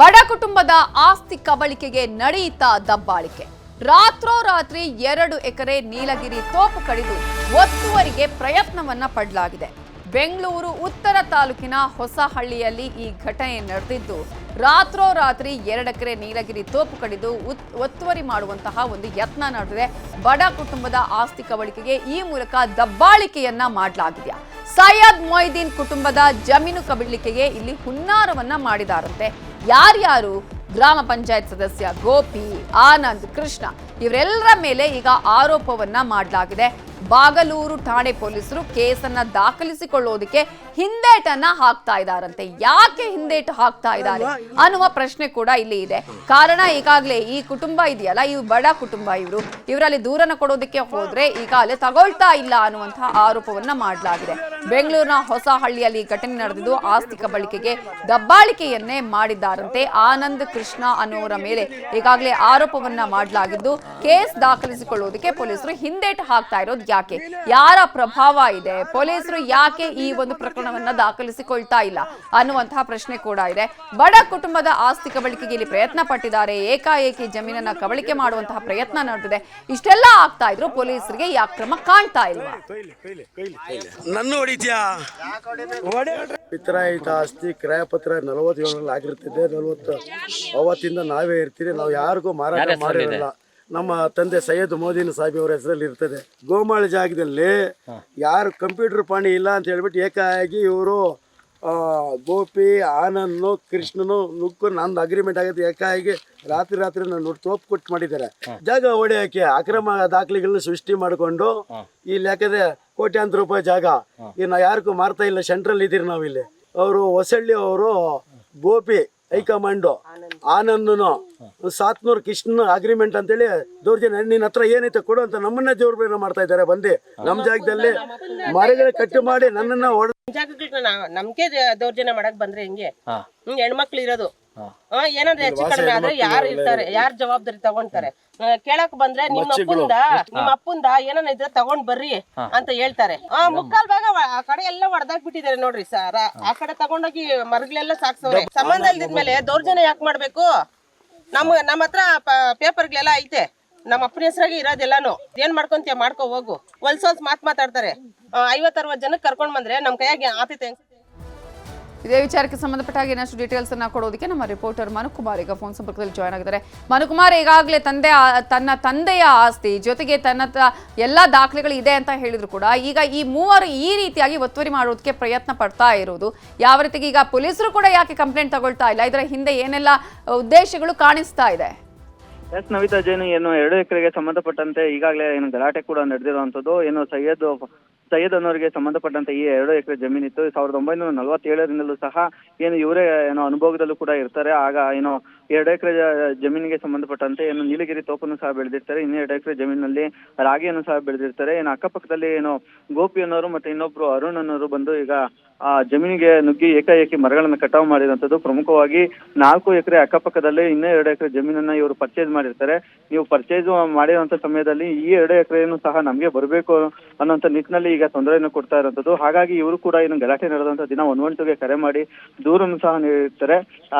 ಬಡ ಕುಟುಂಬದ ಆಸ್ತಿ ಕಬಳಿಕೆಗೆ ನಡೆಯುತ್ತಾ ದಬ್ಬಾಳಿಕೆ. ರಾತ್ರೋರಾತ್ರಿ 2 ಎಕರೆ ನೀಲಗಿರಿ ತೋಪು ಕಡಿದು ಒತ್ತುವರಿಗೆ ಪ್ರಯತ್ನವನ್ನ ಪಡಲಾಗಿದೆ. ಬೆಂಗಳೂರು ಉತ್ತರ ತಾಲೂಕಿನ ಹೊಸಹಳ್ಳಿಯಲ್ಲಿ ಈ ಘಟನೆ ನಡೆದಿದ್ದು, ರಾತ್ರೋರಾತ್ರಿ 2 ಎಕರೆ ನೀಲಗಿರಿ ತೋಪು ಕಡಿದು ಒತ್ತುವರಿ ಮಾಡುವಂತಹ ಒಂದು ಯತ್ನ ನಡೆದಿದೆ. ಬಡ ಕುಟುಂಬದ ಆಸ್ತಿ ಕಬಳಿಕೆಗೆ ಈ ಮೂಲಕ ದಬ್ಬಾಳಿಕೆಯನ್ನ ಮಾಡಲಾಗಿದೆ. ಸೈಯದ್ ಮೊಯ್ದೀನ್ ಕುಟುಂಬದ ಜಮೀನು ಕಬಳಿಕೆಗೆ ಇಲ್ಲಿ ಹುನ್ನಾರವನ್ನ ಮಾಡಿದಾರಂತೆ. ಯಾರ್ಯಾರು? ಗ್ರಾಮ ಪಂಚಾಯತ್ ಸದಸ್ಯ ಗೋಪಿ, ಆನಂದ್, ಕೃಷ್ಣ ಇವರೆಲ್ಲರ ಮೇಲೆ ಈಗ ಆರೋಪವನ್ನ ಮಾಡಲಾಗಿದೆ. ಬಾಗಲೂರು ಠಾಣೆ ಪೊಲೀಸರು ಕೇಸನ್ನ ದಾಖಲಿಸಿಕೊಳ್ಳೋದಕ್ಕೆ ಹಿಂದೇಟನ್ನ ಹಾಕ್ತಾ ಇದ್ದಾರಂತೆ. ಯಾಕೆ ಹಿಂದೇಟು ಹಾಕ್ತಾ ಇದ್ದಾರೆ ಅನ್ನುವ ಪ್ರಶ್ನೆ ಕೂಡ ಇಲ್ಲಿ ಇದೆ. ಕಾರಣ ಈಗಾಗಲೇ ಈ ಕುಟುಂಬ ಇದೆಯಲ್ಲ, ಇವು ಬಡ ಕುಟುಂಬ, ಇವರಲ್ಲಿ ದೂರನ ಕೊಡೋದಕ್ಕೆ ಹೋದ್ರೆ ಈಗಾಗಲೇ ತಗೊಳ್ತಾ ಇಲ್ಲ ಅನ್ನುವಂತಹ ಆರೋಪವನ್ನ ಮಾಡಲಾಗಿದೆ. ಬೆಂಗಳೂರಿನ ಹೊಸಹಳ್ಳಿಯಲ್ಲಿ ಘಟನೆ ನಡೆದಿದ್ದು, ಆಸ್ತಿ ಕಬಳಿಕೆಗೆ ದಬ್ಬಾಳಿಕೆಯನ್ನೇ ಮಾಡಿದ್ದಾರಂತೆ. ಆನಂದ್, ಕೃಷ್ಣ ಅನ್ನೋರ ಮೇಲೆ ಈಗಾಗಲೇ ಆರೋಪವನ್ನ ಮಾಡಲಾಗಿದ್ದು, ಕೇಸ್ ದಾಖಲಿಸಿಕೊಳ್ಳೋದಕ್ಕೆ ಪೊಲೀಸರು ಹಿಂದೇಟು ಹಾಕ್ತಾ ಇರೋದು ಯಾಕೆ? ಯಾರ ಪ್ರಭಾವ ಇದೆ? ಪೊಲೀಸರು ಯಾಕೆ ಈ ಒಂದು ಪ್ರಕರಣವನ್ನ ದಾಖಲಿಸಿಕೊಳ್ತಾ ಇಲ್ಲ ಅನ್ನುವಂತಹ ಪ್ರಶ್ನೆ ಕೂಡ ಇದೆ. ಬಡ ಕುಟುಂಬದ ಆಸ್ತಿ ಕಬಳಿಕೆಗೆ ಇಲ್ಲಿ ಪ್ರಯತ್ನ ಪಟ್ಟಿದ್ದಾರೆ. ಏಕಾಏಕಿ ಜಮೀನನ್ನ ಕಬಳಿಕೆ ಮಾಡುವಂತಹ ಪ್ರಯತ್ನ ನಡೆದಿದೆ. ಇಷ್ಟೆಲ್ಲ ಆಗ್ತಾ ಇದ್ರು ಪೊಲೀಸರಿಗೆ ಈ ಅಕ್ರಮ ಕಾಣ್ತಾ ಇಲ್ವಾ? ಪಿತರಾಯಿತ ಆಸ್ತಿ ಕ್ರಯ ಪತ್ರ 47 ಆಗಿರ್ತಿದೆ. 40 ಅವತ್ತಿಂದ ನಾವೇ ಇರ್ತೀವಿ. ನಾವು ಯಾರಿಗೂ ಮಾರಾಟ ಮಾಡಿರಲ್ಲ. ನಮ್ಮ ತಂದೆ ಸೈಯದ್ ಮೊಯ್ದೀನ್ ಸಾಹೇಬ್ ಅವರ ಹೆಸರಲ್ಲಿ ಇರ್ತದೆ. ಗೋಮಾಳ ಜಾಗದಲ್ಲಿ ಯಾರು ಕಂಪ್ಯೂಟರ್ ಪಾಣಿ ಇಲ್ಲ ಅಂತ ಹೇಳ್ಬಿಟ್ಟು ಏಕಾಗಿ ಇವರು ಗೋಪಿ, ಆನಂದ್, ಕೃಷ್ಣನು ನುಕ್ಕು ನಂದು ಅಗ್ರಿಮೆಂಟ್ ಆಗುತ್ತೆ. ಏಕಾಗಿ ರಾತ್ರಿ ನಾನು ತೋಪು ಕೊಟ್ಟು ಮಾಡಿದ್ದಾರೆ. ಜಾಗ ಹೊಡೆಯೋಕೆ ಅಕ್ರಮ ದಾಖಲೆಗಳನ್ನ ಸೃಷ್ಟಿ ಮಾಡಿಕೊಂಡು ಈ ಲೆಕ್ಕದ ಕೋಟ್ಯಾಂತರ ರೂಪಾಯಿ ಜಾಗ ಇನ್ನು ಯಾರಿಗೂ ಮಾರ್ತಾ ಇಲ್ಲ. ಸೆಂಟ್ರಲ್ ಇದೀರಿ ನಾವಿಲ್ಲಿ. ಅವರು ಹೊಸಳ್ಳಿ ಅವರು ಗೋಪಿ ಹೈಕಮಾಂಡು, ಆನಂದನು 700 ಕೃಷ್ಣ ಅಗ್ರಿಮೆಂಟ್ ಅಂತೇಳಿ ದೌರ್ಜನ್ಯ. ನಿನ್ನ ಹತ್ರ ಏನೈತೆ ಕೊಡು ಅಂತ ನಮ್ಮನ್ನ ದೌರ್ಜನ್ಯ ಮಾಡ್ತಾ ಇದ್ದಾರೆ. ಬಂದು ನಮ್ಮ ಜಾಗದಲ್ಲಿ ಮರಗಳ ಕಟ್ಟು ಮಾಡಿ ನನ್ನನ್ನ ಜಾಗಗಳನ್ನ ನಮ್ಗೆ ದೌರ್ಜನ್ಯ ಮಾಡಕ್ ಬಂದ್ರೆ ಹಿಂಗೆ ಹೆಣ್ಮಕ್ಳು ಇರೋದು. ಏನಾದ್ರೆ ಹೆಚ್ಚು ಕಡಿಮೆ ಆದ್ರೆ ಯಾರು ಇರ್ತಾರೆ? ಯಾರು ಜವಾಬ್ದಾರಿ ತಗೊಂತಾರೆ? ಕೇಳಕ್ ಬಂದ್ರೆ ನಿಮ್ಮ ಅಪ್ಪಂದ ಏನಾನ ಇದ್ರೆ ತಗೊಂಡ್ ಬರ್ರಿ ಅಂತ ಹೇಳ್ತಾರೆ. ಮುಕ್ಕಾಲ್ ಭಾಗ ಆ ಕಡೆ ಎಲ್ಲ ಹೊಡೆದಾಕ್ ಬಿಟ್ಟಿದ್ದಾರೆ ನೋಡ್ರಿ ಸರ್. ಆ ಕಡೆ ತಗೊಂಡೋಗಿ ಮರಗಳೆಲ್ಲ ಸಾಕ್ಸವ್ರೆ. ಸಂಬಂಧ ಇಲ್ದಿದ್ಮೇಲೆ ದೌರ್ಜನ್ಯ ಯಾಕೆ ಮಾಡ್ಬೇಕು? ನಮ್ಮ ಹತ್ರ ಪೇಪರ್ಗಳೆಲ್ಲ ಐತೆ. ನಮ್ಮ ಅಪ್ಪನ ಹೆಸರಾಗಿ ಇರೋದೆಲ್ಲಾನು. ಏನ್ ಮಾಡ್ಕೊಂತೀಯ ಮಾಡ್ಕೊ ಹೋಗು. ಹೊಲ್ಸೊಲ್ಸ್ ಮಾತಾಡ್ತಾರೆ. 50-60 ಜನಕ್ಕೆ ಕರ್ಕೊಂಡ್ ಬಂದ್ರೆ ನಮ್ ಕೈಯಾಗಿ ಆತೈತೆ. ಇದೇ ವಿಚಾರಕ್ಕೆ ಸಂಬಂಧಪಟ್ಟ ಹಾಗೆ ಇನ್ನಷ್ಟು ಡೀಟೇಲ್ಸ್ ಅನ್ನ ಕೊಡೋದಕ್ಕೆ ನಮ್ಮ ರಿಪೋರ್ಟರ್ ಮನುಕುಮಾರ್ ಈಗ ಫೋನ್ ಸಂಪರ್ಕದಲ್ಲಿ ಜಾಯ್ನ್ ಆಗಿದ್ದಾರೆ. ಮನುಕುಮಾರ್, ಈಗಾಗಲೇ ತನ್ನ ತಂದೆಯ ಆಸ್ತಿ ಜೊತೆಗೆ ತನ್ನ ಎಲ್ಲ ದಾಖಲೆಗಳು ಇದೆ ಅಂತ ಹೇಳಿದ್ರು ಕೂಡ ಈಗ ಈ ಮೂವರು ಈ ರೀತಿಯಾಗಿ ಒತ್ತುವರಿ ಮಾಡೋದಕ್ಕೆ ಪ್ರಯತ್ನ ಪಡ್ತಾ ಇರೋದು ಯಾವ ರೀತಿಗೆ? ಈಗ ಪೊಲೀಸರು ಕೂಡ ಯಾಕೆ ಕಂಪ್ಲೇಂಟ್ ತಗೊಳ್ತಾ ಇಲ್ಲ? ಇದರ ಹಿಂದೆ ಏನೆಲ್ಲ ಉದ್ದೇಶಗಳು ಕಾಣಿಸ್ತಾ ಇದೆ? ಎಸ್ ನವಿತಾ ಜೈನ್, ಏನು 2 ಎಕರೆಗೆ ಸಂಬಂಧಪಟ್ಟಂತೆ ಈಗಾಗಲೇ ಏನು ಗಲಾಟೆ ಕೂಡ ನಡೆದಿರುವಂತದ್ದು. ಏನು ಸೈಯದ್ ಅನ್ನೋರಿಗೆ ಸಂಬಂಧಪಟ್ಟಂತೆ ಈ 2 ಎಕರೆ ಜಮೀನಿತ್ತು. 1947ರಿಂದಲೂ ಸಹ ಏನು ಇವರೇ ಏನೋ ಅನುಭವದಲ್ಲೂ ಕೂಡ ಇರ್ತಾರೆ. ಆಗ ಏನು 2 ಎಕರೆ ಜಮೀನಿಗೆ ಸಂಬಂಧಪಟ್ಟಂತೆ ಏನು ನೀಲಗಿರಿ ತೋಪನ್ನು ಸಹ ಬೆಳೆದಿರ್ತಾರೆ. ಇನ್ನು 2 ಎಕರೆ ಜಮೀನಿನಲ್ಲಿ ರಾಗಿಯನ್ನು ಸಹ ಬೆಳೆದಿರ್ತಾರೆ. ಏನು ಅಕ್ಕಪಕ್ಕದಲ್ಲಿ ಏನು ಗೋಪಿ ಅನ್ನೋರು ಮತ್ತೆ ಇನ್ನೊಬ್ರು ಅರುಣ್ ಅನ್ನೋರು ಬಂದು ಈಗ ಆ ಜಮೀನಿಗೆ ನುಗ್ಗಿ ಏಕಾಏಕಿ ಮರಗಳನ್ನು ಕಟಾವು ಮಾಡಿರುವಂತದ್ದು. ಪ್ರಮುಖವಾಗಿ 4 ಎಕರೆ ಅಕ್ಕಪಕ್ಕದಲ್ಲಿ ಇನ್ನೂ 2 ಎಕರೆ ಜಮೀನನ್ನ ಇವರು ಪರ್ಚೇಸ್ ಮಾಡಿರ್ತಾರೆ. ನೀವು ಪರ್ಚೇಸ್ ಮಾಡಿರುವಂತ ಸಮಯದಲ್ಲಿ ಈ 2 ಎಕರೆಯನ್ನು ಸಹ ನಮ್ಗೆ ಬರಬೇಕು ಅನ್ನೋಂಥ ನಿಟ್ಟಿನಲ್ಲಿ ಈಗ ತೊಂದರೆಯನ್ನು ಕೊಡ್ತಾ ಇರುವಂತದ್ದು. ಹಾಗಾಗಿ ಇವರು ಕೂಡ ಏನು ಗಲಾಟೆ ನಡೆದಂತ ದಿನ 112ಗೆ ಕರೆ ಮಾಡಿ ದೂರನ್ನು ಸಹ ನೀಡಿರ್ತಾರೆ.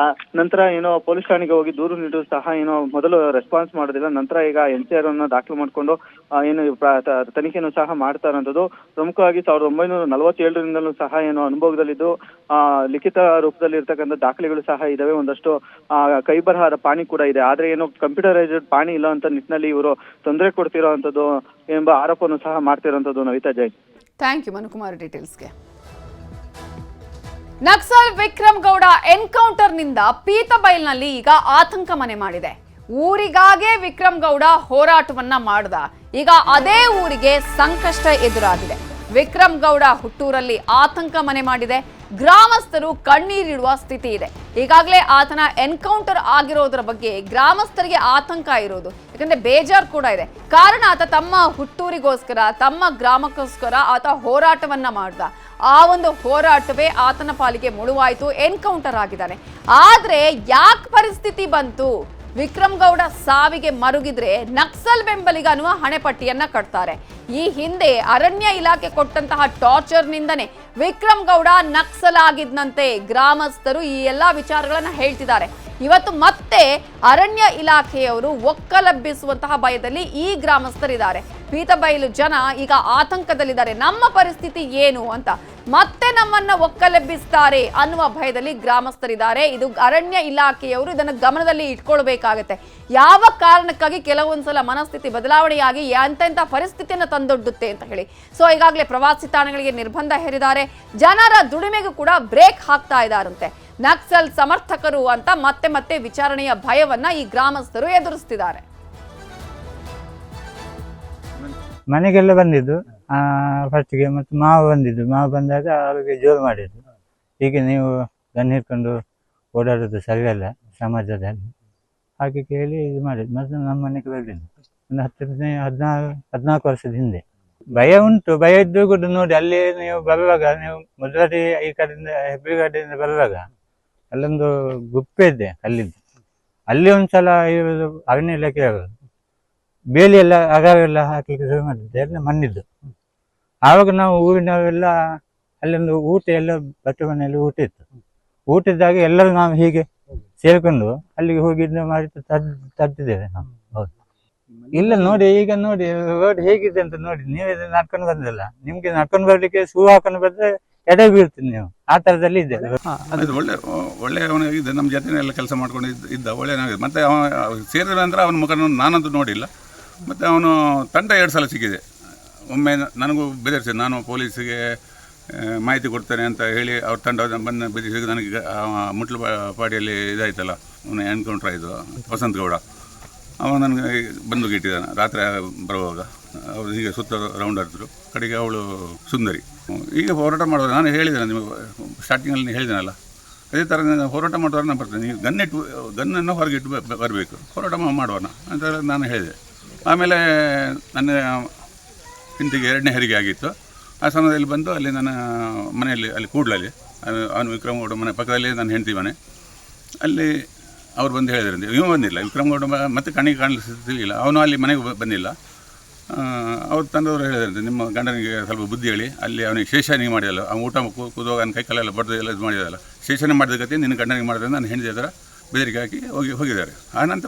ನಂತರ ಏನೋ ಪೊಲೀಸ್ ಠಾಣೆಗೆ ಹೋಗಿ ದೂರು ನೀಡಲು ಸಹ ಏನೋ ಮೊದಲು ರೆಸ್ಪಾನ್ಸ್ ಮಾಡೋದಿಲ್ಲ. ನಂತರ ಈಗ NCR ಅನ್ನ ದಾಖಲು ಮಾಡಿಕೊಂಡು ಏನು ತನಿಖೆಯನ್ನು ಸಹ ಮಾಡ್ತಾ ಇರುವಂತದ್ದು. ಪ್ರಮುಖವಾಗಿ 1947ರಿಂದಲೂ ಸಹ ಏನು ಅನುಭವದಲ್ಲಿದ್ದು ಲಿಖಿತ ರೂಪದಲ್ಲಿ ಇರ್ತಕ್ಕಂಥ ದಾಖಲೆಗಳು ಸಹ ಇದಾವೆ. ಒಂದಷ್ಟು ಕೈಬರಹದ ಪಾಣಿ ಕೂಡ ಇದೆ. ಆದ್ರೆ ಏನು ಕಂಪ್ಯೂಟರೈಸ್ಡ್ ಪಾಣಿ ಇಲ್ಲ ಅಂತ ನಿಟ್ಟಿನಲ್ಲಿ ಇವರು ತೊಂದರೆ ಕೊಡ್ತಿರೋಂಥದ್ದು ಎಂಬ ಆರೋಪವನ್ನು ಸಹ ಮಾಡ್ತಿರೋಂಥದ್ದು. ನವಿತಾ ಜೈನ್, ಥ್ಯಾಂಕ್ ಯು ಮನುಕುಮಾರ್ ಡೀಟೇಲ್ಸ್ಗೆ. ನಕ್ಸಲ್ ವಿಕ್ರಮ್ ಗೌಡ ಎನ್ಕೌಂಟರ್ನಿಂದ ಪೀತಬೈಲ್ನಲ್ಲಿ ಈಗ ಆತಂಕ ಮನೆ ಮಾಡಿದೆ. ಊರಿಗಾಗೆ ವಿಕ್ರಮ್ ಗೌಡ ಹೋರಾಟವನ್ನ ಮಾಡ್ದ. ಈಗ ಅದೇ ಊರಿಗೆ ಸಂಕಷ್ಟ ಎದುರಾಗಿದೆ. ವಿಕ್ರಮ್ ಗೌಡ ಹುಟ್ಟೂರಲ್ಲಿ ಆತಂಕ ಮನೆ ಮಾಡಿದೆ. ಗ್ರಾಮಸ್ಥರು ಕಣ್ಣೀರಿಡುವ ಸ್ಥಿತಿ ಇದೆ. ಈಗಾಗಲೇ ಆತನ ಎನ್ಕೌಂಟರ್ ಆಗಿರೋದ್ರ ಬಗ್ಗೆ ಗ್ರಾಮಸ್ಥರಿಗೆ ಆತಂಕ ಇರೋದು, ಯಾಕಂದ್ರೆ ಬೇಜಾರು ಕೂಡ ಇದೆ. ಕಾರಣ ಆತ ತಮ್ಮ ಹುಟ್ಟೂರಿಗೋಸ್ಕರ, ತಮ್ಮ ಗ್ರಾಮಕ್ಕೋಸ್ಕರ ಆತ ಹೋರಾಟವನ್ನ ಮಾಡ್ದ. ಆ ಒಂದು ಹೋರಾಟವೇ ಆತನ ಪಾಲಿಗೆ ಮುಳುವಾಯಿತು. ಎನ್ಕೌಂಟರ್ ಆಗಿದ್ದಾನೆ. ಆದ್ರೆ ಯಾಕೆ ಪರಿಸ್ಥಿತಿ ಬಂತು? ವಿಕ್ರಮ್ ಗೌಡ ಸಾವಿಗೆ ಮರುಗಿದ್ರೆ ನಕ್ಸಲ್ ಬೆಂಬಲಿಗ ಅನ್ನುವ ಹಣೆಪಟ್ಟಿಯನ್ನ ಕಟ್ತಾರೆ. ಈ ಹಿಂದೆ ಅರಣ್ಯ ಇಲಾಖೆ ಕೊಟ್ಟಂತಹ ಟಾರ್ಚರ್ನಿಂದನೇ ವಿಕ್ರಮ್ ಗೌಡ ನಕ್ಸಲ್ ಆಗಿದ್ದಂತೆ ಗ್ರಾಮಸ್ಥರು ಈ ಎಲ್ಲಾ ವಿಚಾರಗಳನ್ನ ಹೇಳ್ತಿದ್ದಾರೆ. ಇವತ್ತು ಮತ್ತೆ ಅರಣ್ಯ ಇಲಾಖೆಯವರು ಒಕ್ಕಲೆಬ್ಬಿಸುವಂತಹ ಭಯದಲ್ಲಿ ಈ ಗ್ರಾಮಸ್ಥರಿದ್ದಾರೆ. ಪೀತಬೈಲು ಜನ ಈಗ ಆತಂಕದಲ್ಲಿದ್ದಾರೆ. ನಮ್ಮ ಪರಿಸ್ಥಿತಿ ಏನು ಅಂತ, ಮತ್ತೆ ನಮ್ಮನ್ನ ಒಕ್ಕಲೆಬ್ಬಿಸ್ತಾರೆ ಅನ್ನುವ ಭಯದಲ್ಲಿ ಗ್ರಾಮಸ್ಥರಿದ್ದಾರೆ. ಇದು ಅರಣ್ಯ ಇಲಾಖೆಯವರು ಇದನ್ನು ಗಮನದಲ್ಲಿ ಇಟ್ಕೊಳ್ಬೇಕಾಗತ್ತೆ. ಯಾವ ಕಾರಣಕ್ಕಾಗಿ ಕೆಲವೊಂದ್ಸಲ ಮನಸ್ಥಿತಿ ಬದಲಾವಣೆಯಾಗಿ ಎಂತೆಂಥ ಪರಿಸ್ಥಿತಿಯನ್ನು ತಂದೊಡ್ಡುತ್ತೆ ಅಂತ ಹೇಳಿ. ಸೊ ಈಗಾಗಲೇ ಪ್ರವಾಸಿ ತಾಣಗಳಿಗೆ ನಿರ್ಬಂಧ ಹೇರಿದ್ದಾರೆ. ಜನರ ದುಡಿಮೆಗೂ ಕೂಡ ಬ್ರೇಕ್ ಹಾಕ್ತಾ ಇದ್ದಾರಂತೆ. ನಕ್ಸಲ್ ಸಮರ್ಥಕರು ಅಂತ ಮತ್ತೆ ಮತ್ತೆ ವಿಚಾರಣೆಯ ಭಯವನ್ನ ಈ ಗ್ರಾಮಸ್ಥರು ಎದುರಿಸ್ತಿದ್ದಾರೆ. ಮನೆಗೆಲ್ಲ ಬಂದಿದ್ದು ಫಸ್ಟಿಗೆ, ಮತ್ತು ಮಾವು ಬಂದಿದ್ದು. ಮಾವು ಬಂದಾಗ ಅವ್ರಿಗೆ ಜೋರು ಮಾಡಿದ್ದು, ಹೀಗೆ ನೀವು ಗನ್ ಹಿಡ್ಕೊಂಡು ಓಡಾಡೋದು ಸರಿಯಲ್ಲ ಸಮಾಜದಲ್ಲಿ ಹಾಗೆ ಕೇಳಿ ಇದು ಮಾಡಿದ್ದು. ಮತ್ತು ನಮ್ಮ ಮನೆಗೆ ಬರಲಿಲ್ಲ. ಒಂದು 14 ವರ್ಷದ ಹಿಂದೆ. ಭಯ ಉಂಟು. ಭಯ ಇದ್ದು ಕೂಡ ನೋಡಿ, ಅಲ್ಲಿ ನೀವು ಬರುವಾಗ, ನೀವು ಮೊದಲೇ ಈ ಕಡೆಯಿಂದ ಹೆಬ್ರಿಗಡೆಯಿಂದ ಬರುವಾಗ ಅಲ್ಲೊಂದು ಗುಪ್ಪೆ ಇದೆ ಕಲ್ಲಿದ್ದು. ಅಲ್ಲಿ ಒಂದ್ಸಲ ಇವರು ಅರಣ್ಯ ಇಲಾಖೆ ಅವರು ಬೇಲಿ ಎಲ್ಲ ಅಗವೆಲ್ಲ ಹಾಕಲಿಕ್ಕೆ ಶುರು ಮಾಡಿದ್ದೆ, ಎಲ್ಲ ಮಣ್ಣಿದ್ದು. ಆವಾಗ ನಾವು ಊರಿನವರೆಲ್ಲ ಅಲ್ಲೊಂದು ಊಟ ಎಲ್ಲ ಭತ್ತ ಮನೆಯಲ್ಲಿ ಊಟ ಇತ್ತು. ಊಟದಾಗ ಎಲ್ಲರೂ ನಾವು ಹೀಗೆ ಸೇರ್ಕೊಂಡು ಅಲ್ಲಿಗೆ ಹೋಗಿ ಇದು ಮಾಡಿ ತರ್ತಿದ್ದೇವೆ ನಾವು. ಹೌದು. ಇಲ್ಲ ನೋಡಿ, ಈಗ ನೋಡಿ ರೋಡ್ ಹೇಗಿದೆ ಅಂತ ನೋಡಿ. ನೀವೇ ನಡ್ಕೊಂಡು ಬಂದಿಲ್ಲ, ನಿಮ್ಗೆ ನಡ್ಕೊಂಡು ಬರ್ಲಿಕ್ಕೆ ಶೂ ಹಾಕೊಂಡು ಬಂದ್ರೆ ಎಡೆ ಬೀಳ್ತೀನಿ ನೀವು. ಆ ಥರದಲ್ಲಿ ಇದೆ. ಅದು ಒಳ್ಳೆಯವನಾಗಿದೆ. ನಮ್ಮ ಜೊತೆನೆಲ್ಲ ಕೆಲಸ ಮಾಡ್ಕೊಂಡು ಇದ್ದ ಒಳ್ಳೆಯನಾಗಿದೆ. ಮತ್ತು ಅವ ಸೇರಿದ ನಂತರ ಅವನ ಮುಖ ನಾನಂತೂ ನೋಡಿಲ್ಲ. ಮತ್ತು ಅವನು ತಂಡ 2 ಸಲ ಸಿಕ್ಕಿದೆ. ಒಮ್ಮೆ ನನಗೂ ಬೆದರಿಸಿದೆ, ನಾನು ಪೊಲೀಸಿಗೆ ಮಾಹಿತಿ ಕೊಡ್ತೇನೆ ಅಂತ ಹೇಳಿ ಅವ್ರ ತಂಡ ಬಂದು ಬೆದರಿಸಿದ. ನನಗೆ ಮುಟ್ಲು ಪಾಡಿಯಲ್ಲಿ ಇದಾಯ್ತಲ್ಲ, ಅವನು ಎನ್ಕೌಂಟ್ರ್ ಆಯಿತು, ವಸಂತ ಗೌಡ. ಅವನು ನನಗೆ ಬಂದು ಇಟ್ಟಿದ್ದಾನೆ ರಾತ್ರಿ ಬರುವಾಗ. ಅವರು ಹೀಗೆ ಸುತ್ತ ರೌಂಡ್ ಹಾಕಿದ್ರು. ಕಡೆಗೆ ಅವಳು ಸುಂದರಿ. ಈಗ ಹೋರಾಟ ಮಾಡೋದು ನಾನು ಹೇಳಿದ್ದೇನೆ ನಿಮಗೆ ಸ್ಟಾರ್ಟಿಂಗಲ್ಲಿ ಹೇಳಿದ್ದೇನಲ್ಲ, ಅದೇ ಥರ ಹೋರಾಟ ಮಾಡೋರು ನಾನು ಬರ್ತೇನೆ. ನೀವು ಗನ್ನನ್ನು ಹೊರಗಿಟ್ಟು ಬರಬೇಕು, ಹೋರಾಟ ಮಾಡೋಣ ಅಂತ ನಾನು ಹೇಳಿದೆ. ಆಮೇಲೆ ನನ್ನ ಹೆಂಡತಿಗೆ 2ನೇ ಹೆರಿಗೆ ಆಗಿತ್ತು. ಆ ಸಮಯದಲ್ಲಿ ಬಂದು ಅಲ್ಲಿ ನನ್ನ ಮನೆಯಲ್ಲಿ, ಅಲ್ಲಿ ಕೂಡ್ಲಲ್ಲಿ ಅವನು ವಿಕ್ರಮ್ ಗೌಡ ಮನೆ ಪಕ್ಕದಲ್ಲಿ ನನ್ನ ಹೆಂಡತಿ ಮನೆ. ಅಲ್ಲಿ ಅವ್ರು ಬಂದು ಹೇಳಿದ್ರಂತೆ, ಇವ ಬಂದಿಲ್ಲ ವಿಕ್ರಮ್ ಗೌಡ, ಮತ್ತೆ ಕಣ್ಣಿಗೆ ಕಾಣಿಸ್ತಿಲ್ಲ. ಅವನು ಅಲ್ಲಿ ಮನೆಗೆ ಬಂದಿಲ್ಲ. ಅವ್ರ ತಂದವರು ಹೇಳಿದ್ರಂತೆ, ನಿಮ್ಮ ಗಂಡನಿಗೆ ಸ್ವಲ್ಪ ಬುದ್ಧಿ ಹೇಳಿ, ಅಲ್ಲಿ ಅವನಿಗೆ ಶೇಷಾನಿಗೆ ಮಾಡಿದಲ್ಲ, ಅವ್ನು ಊಟ ಕೂದುವಾಗ ನನ್ನ ಕೈ ಕಾಲೆಲ್ಲ ಬಡ್ದು ಎಲ್ಲ ಇದು ಮಾಡಿದಲ್ಲ, ಶೇಷಾನಿ ಮಾಡಿದ ಗತಿ ನಿನ್ನ ಗಂಡನಿಗೆ ಮಾಡಿದ್ರೆ ನನ್ನ ಹೆಂಡತಿ ಹತ್ರ ಬೆದರಿಕೆ ಹಾಕಿ ಹೋಗಿದ್ದಾರೆ. ಆನಂತರ